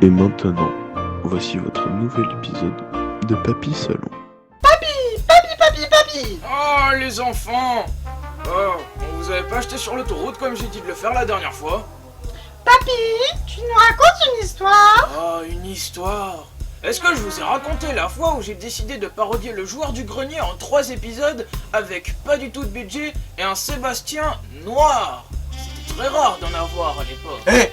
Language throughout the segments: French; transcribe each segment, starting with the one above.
Et maintenant, voici votre nouvel épisode de Papy Salon. Papy. Oh les enfants. Oh, on vous avait pas acheté sur l'autoroute comme j'ai dit de le faire la dernière fois? Papy, tu nous racontes une histoire? Oh, une histoire. Est-ce que je vous ai raconté la fois où j'ai décidé de parodier le joueur du grenier en 3 épisodes avec pas du tout de budget et un Sébastien noir? C'était très rare d'en avoir à l'époque. Hé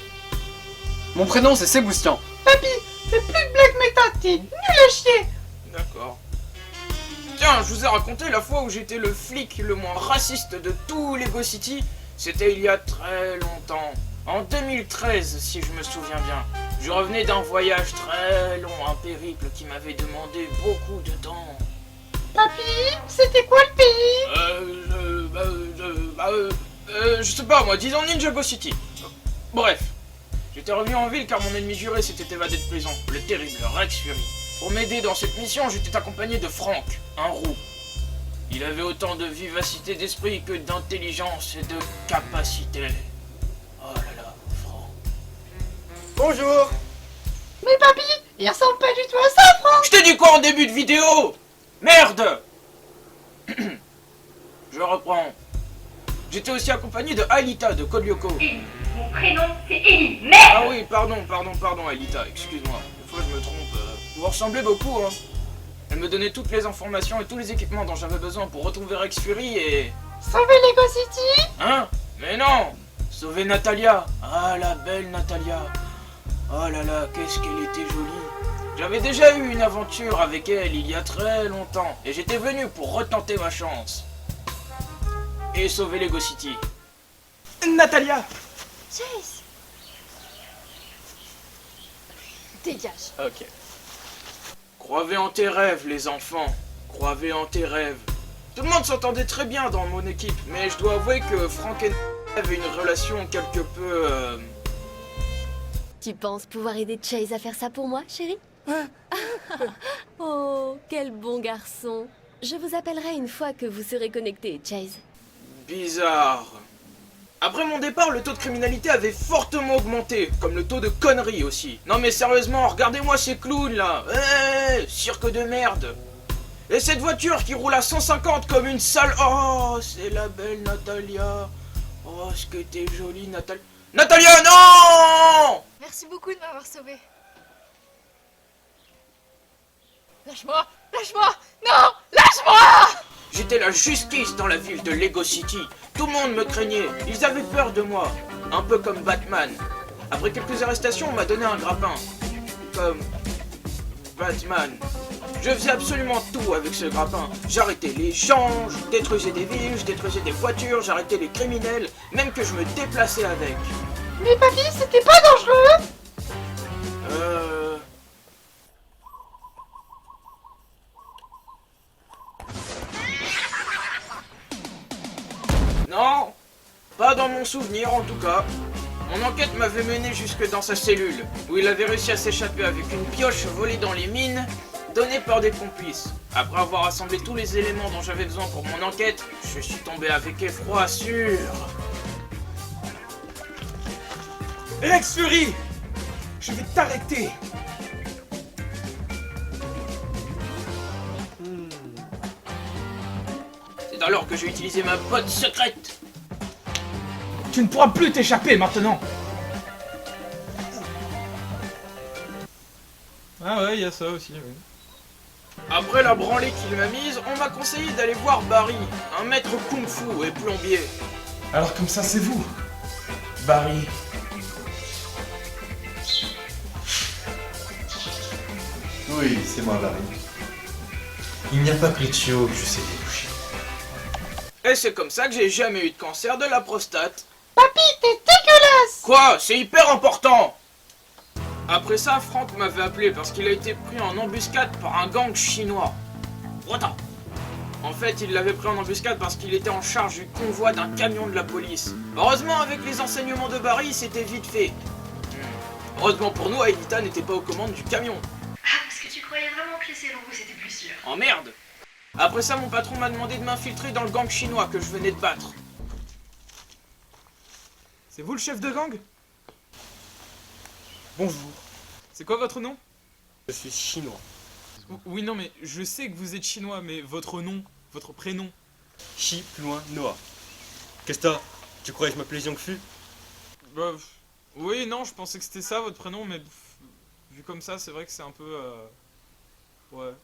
Mon prénom c'est Sébastien. Papy, fais plus de blagues méta, t'es nul à chier. D'accord. Tiens, je vous ai raconté la fois où j'étais le flic le moins raciste de tout Lego City. C'était il y a très longtemps. En 2013, si je me souviens bien. Je revenais d'un voyage très long, un périple qui m'avait demandé beaucoup de temps. Papy, c'était quoi le pays? Je sais pas moi, disons Ninjago City. Bref. J'étais revenu en ville car mon ennemi juré s'était évadé de prison, le terrible Rex Fury. Pour m'aider dans cette mission, j'étais accompagné de Frank, un roux. Il avait autant de vivacité d'esprit que d'intelligence et de capacité. Oh là là, Frank. Bonjour. Mais papy, il ressemble pas du tout à ça, Franck. Je t'ai dit quoi en début de vidéo? Merde. Je reprends. J'étais aussi accompagné de Alita de Code Lyoko. Mon prénom c'est Ellie. Merde. Ah oui, pardon, Alita, excuse-moi. Des fois je me trompe. Vous ressemblez beaucoup, hein. Elle me donnait toutes les informations et tous les équipements dont j'avais besoin pour retrouver Rex Fury et... Sauver Lego City? Hein? Mais non! Sauver Natalia! Ah, la belle Natalia! Oh là là, qu'est-ce qu'elle était jolie! J'avais déjà eu une aventure avec elle il y a très longtemps, et j'étais venu pour retenter ma chance. Et sauver Lego City. Natalia! Chase. Dégage. Ok. Croyez en tes rêves, les enfants. Croyez en tes rêves. Tout le monde s'entendait très bien dans mon équipe, mais je dois avouer que Frank et avaient une relation quelque peu... Tu penses pouvoir aider Chase à faire ça pour moi, chérie? Oh, quel bon garçon. Je vous appellerai une fois que vous serez connecté, Chase. bizarre. Après mon départ, le taux de criminalité avait fortement augmenté, comme le taux de conneries aussi. Non mais sérieusement, regardez-moi ces clowns là. Cirque de merde. Et cette voiture qui roule à 150 comme une sale... Oh, c'est la belle Natalia. Oh, ce que t'es jolie, Natalia. Natalia, non! Merci beaucoup de m'avoir sauvé. Lâche-moi. Non, lâche-moi. J'étais la justice dans la ville de Lego City. Tout le monde me craignait. Ils avaient peur de moi. Un peu comme Batman. Après quelques arrestations, on m'a donné un grappin. Comme Batman. Je faisais absolument tout avec ce grappin. J'arrêtais les gens, je détruisais des villes, je détruisais des voitures, j'arrêtais les criminels, même que je me déplaçais avec. Mais papy, c'était pas dangereux? Non, pas dans mon souvenir en tout cas. Mon enquête m'avait mené jusque dans sa cellule, où il avait réussi à s'échapper avec une pioche volée dans les mines, donnée par des complices. Après avoir rassemblé tous les éléments dont j'avais besoin pour mon enquête, je suis tombé avec effroi sur... Rex Fury, je vais t'arrêter. C'est alors que j'ai utilisé ma botte secrète. Tu ne pourras plus t'échapper maintenant. Ah ouais, il y a ça aussi, oui. Après la branlée qu'il m'a mise, on m'a conseillé d'aller voir Barry, un maître kung-fu et plombier. Alors comme ça c'est vous, Barry. Oui, c'est moi, Barry. Il n'y a pas plus de tuyaux que je sais déboucher. Et c'est comme ça que j'ai jamais eu de cancer de la prostate. Papy, t'es dégueulasse. Quoi? C'est hyper important! Après ça, Frank m'avait appelé parce qu'il a été pris en embuscade par un gang chinois. Attends. En fait, il l'avait pris en embuscade parce qu'il était en charge du convoi d'un camion de la police. Heureusement, avec les enseignements de Barry, c'était vite fait. Heureusement pour nous, Aelita n'était pas aux commandes du camion. Ah, parce que tu croyais vraiment que c'est l'eau, c'était plus sûr. Oh merde! Après ça, mon patron m'a demandé de m'infiltrer dans le gang chinois que je venais de battre. C'est vous le chef de gang? Bonjour. C'est quoi votre nom? Je suis chinois. Oui, non, mais je sais que vous êtes chinois, mais votre nom, votre prénom. Chi, plus loin, Noah. Qu'est-ce que t'as? Tu croyais que je m'appelais Jiangfu? Bah, oui, non, je pensais que c'était ça votre prénom, mais vu comme ça, c'est vrai que c'est un peu. Ouais.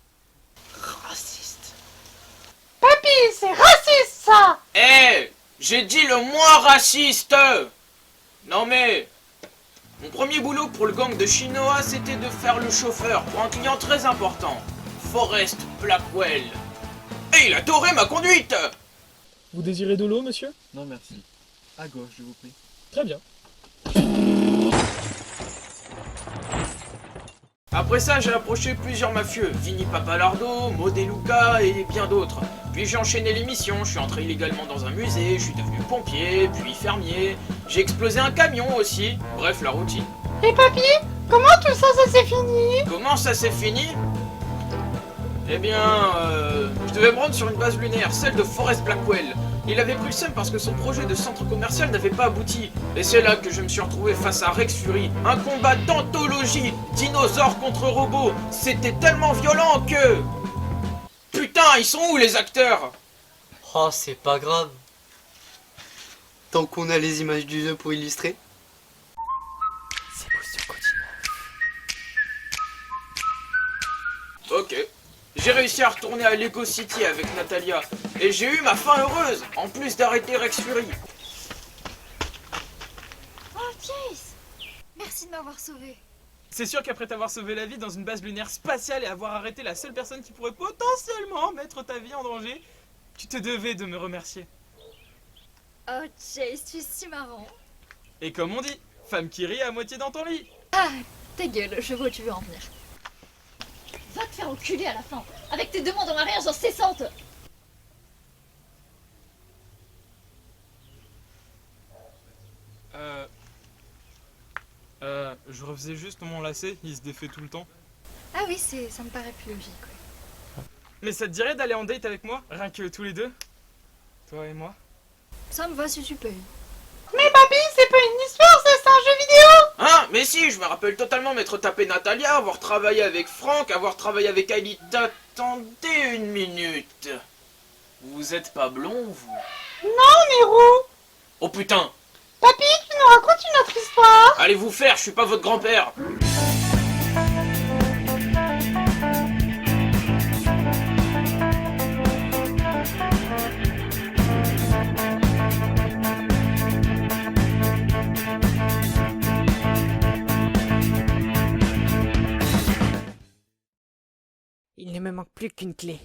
Raciste. Papy, c'est raciste ça. J'ai dit le moins raciste. Non mais... Mon premier boulot pour le gang de Chinois, c'était de faire le chauffeur pour un client très important. Forrest Blackwell. Et il adorait ma conduite. Vous désirez de l'eau, monsieur? Non, merci. À gauche, je vous prie. Très bien. Après ça, j'ai approché plusieurs mafieux, Vinny Papalardo, Modeluca et bien d'autres. Puis j'ai enchaîné les missions, je suis entré illégalement dans un musée, je suis devenu pompier, puis fermier, j'ai explosé un camion aussi, bref la routine. Et papy, comment tout ça, ça s'est fini? Comment ça s'est fini? Eh bien, je devais me rendre sur une base lunaire, celle de Forrest Blackwell. Il avait pris le seum parce que son projet de centre commercial n'avait pas abouti. Et c'est là que je me suis retrouvé face à Rex Fury. Un combat d'anthologie, dinosaures contre robots. C'était tellement violent que... Putain, ils sont où les acteurs? Oh, c'est pas grave. Tant qu'on a les images du jeu pour illustrer. C'est Boustion continue. Ok. J'ai réussi à retourner à Lego City avec Natalia. Et j'ai eu ma fin heureuse, en plus d'arrêter Rex Fury. Oh, Chase! Merci de m'avoir sauvé. C'est sûr qu'après t'avoir sauvé la vie dans une base lunaire spatiale et avoir arrêté la seule personne qui pourrait potentiellement mettre ta vie en danger, tu te devais de me remercier. Oh, Chase, tu es si marrant. Et comme on dit, femme qui rit à moitié dans ton lit. Ah, ta gueule, je vois où tu veux en venir. Va te faire enculer à la fin, avec tes demandes en mariage incessantes. Je refaisais juste mon lacet, il se défait tout le temps. Ah oui, ça me paraît plus logique, ouais. Mais ça te dirait d'aller en date avec moi? Rien que tous les deux? Toi et moi? Ça me va si tu payes. Mais papy, c'est pas une histoire, ça, c'est un jeu vidéo. Hein? Mais si, je me rappelle totalement m'être tapé Natalia, avoir travaillé avec Franck, avoir travaillé avec Kylie. Attendez une minute. Vous êtes pas blond, vous? Non, Nero. Oh putain! Papy, tu nous racontes une autre histoire? Allez vous faire, je suis pas votre grand-père! Il ne me manque plus qu'une clé.